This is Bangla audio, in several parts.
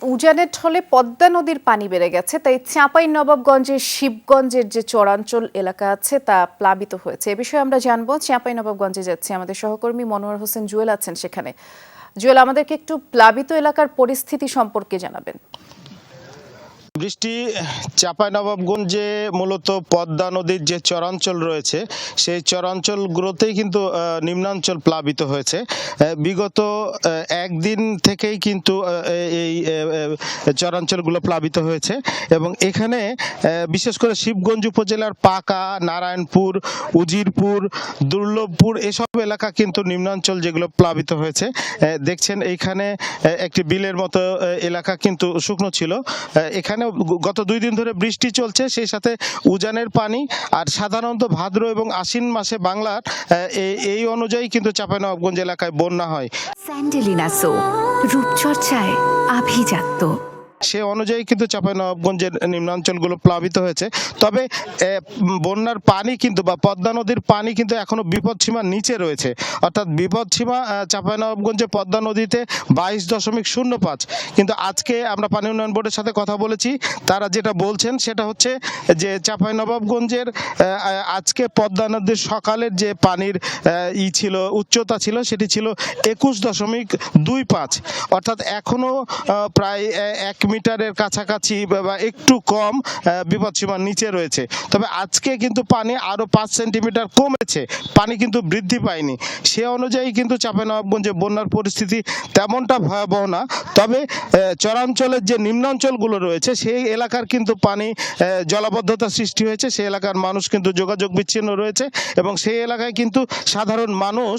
উজানের ঢলে পদ্মা নদীর পানি বেড়ে গেছে, তাই চাঁপাইনবাবগঞ্জের শিবগঞ্জের যে চরাঞ্চল এলাকা আছে তা প্লাবিত হয়েছে। এ বিষয়ে আমরা জানবো। চাঁপাইনবাবগঞ্জে যাচ্ছি, আমাদের সহকর্মী মনোয়ার হোসেন জুয়েল আছেন সেখানে। জুয়েল, আমাদেরকে একটু প্লাবিত এলাকার পরিস্থিতি সম্পর্কে জানাবেন। বৃষ্টি চাঁপাইনবাবগঞ্জে মূলত পদ্মা নদীর যে চরাঞ্চল রয়েছে সেই চরাঞ্চলগুলোতেই কিন্তু নিম্নাঞ্চল প্লাবিত হয়েছে। বিগত একদিন থেকেই কিন্তু এই চরাঞ্চলগুলো প্লাবিত হয়েছে এবং এখানে বিশেষ করে শিবগঞ্জ উপজেলার পাকা, নারায়ণপুর, উজিরপুর, দুর্লভপুর এসব এলাকা কিন্তু নিম্নাঞ্চল যেগুলো প্লাবিত হয়েছে। দেখছেন এইখানে একটি বিলের মতো এলাকা কিন্তু শুকনো ছিল। এখানে গত 2 দিন ধরে বৃষ্টি চলছে, সেই সাথে উজানের পানি আর সাধারণত ভাদ্র এবং আশ্বিন মাসে বাংলার এই অনুযায়ী কিন্তু চাঁপাইনবাবগঞ্জ এলাকায় বন্যা হয়। স্যান্ডেলিনা সো রূপচর্চায় আভিজাত্য, সে অনুযায়ী কিন্তু চাঁপাইনবাবগঞ্জের নিম্নাঞ্চলগুলো প্লাবিত হয়েছে। তবে বন্যার পানি কিন্তু বা পদ্মা নদীর পানি কিন্তু এখনো বিপদসীমার নিচে রয়েছে। অর্থাৎ বিপদসীমা চাঁপাইনবাবগঞ্জে পদ্মা নদীতে 22.05। কিন্তু আজকে আমরা পানি উন্নয়ন বোর্ডের সাথে কথা বলেছি, তারা যেটা বলছেন সেটা হচ্ছে যে চাঁপাইনবাবগঞ্জের আজকে পদ্মা নদীর সকালের যে পানির ছিল, উচ্চতা ছিল, সেটি ছিল 21.25। অর্থাৎ এখনো প্রায় 1 মিটারের কাছাকাছি বা একটু কম বিপদসীমার নিচে রয়েছে। তবে আজকে কিন্তু পানি আরো 5 সেন্টিমিটার কমেছে, পানি কিন্তু বৃদ্ধি পায়নি। সে অনুযায়ী কিন্তু চাঁপাইনবাবগঞ্জে বন্যার পরিস্থিতি তেমনটা ভয়াবহ না। তবে চরাঞ্চলের যে নিম্নাঞ্চলগুলো রয়েছে সেই এলাকার কিন্তু পানি জলাবদ্ধতা সৃষ্টি হয়েছে, সেই এলাকার মানুষ কিন্তু যোগাযোগ বিচ্ছিন্ন রয়েছে এবং সেই এলাকায় কিন্তু সাধারণ মানুষ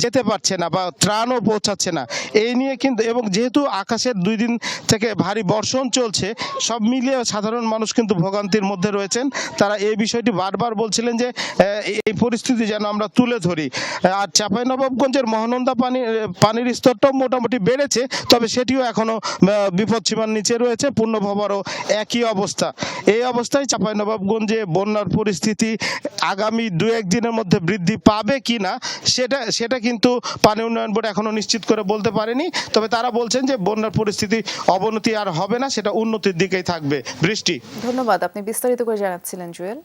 যেতে পারছে না বা ত্রাণও পৌঁছাচ্ছে না। এই নিয়ে কিন্তু এবং যেহেতু আকাশের 2 দিন থেকে ভারী বর্ষণ চলছে, সব মিলিয়ে সাধারণ মানুষ কিন্তু ভোগান্তির মধ্যে রয়েছেন। তারা এই বিষয়টি বারবার বলছিলেন যে এই পরিস্থিতি যেন আমরা তুলে ধরি। আর চাঁপাইনবাবগঞ্জের মহানন্দা পানির স্তরটাও মোটামুটি বেড়েছে, তবে সেটিও এখনো বিপদসীমার নিচে রয়েছে। পূর্ণভবারও একই অবস্থা। এই অবস্থায় চাঁপাইনবাবগঞ্জে বন্যার পরিস্থিতি আগামী 2-1 দিনের মধ্যে বৃদ্ধি পাবে কিনা সেটা কিন্তু পানি উন্নয়ন বোর্ড এখনো নিশ্চিত করে বলতে পারেনি। তবে তারা বলছেন যে বন্যার পরিস্থিতি অবনতি আর হবে না, সেটা উন্নতির দিকেই থাকবে। বৃষ্টি, ধন্যবাদ, আপনি বিস্তারিত করে জানাচ্ছিলেন জুয়েল।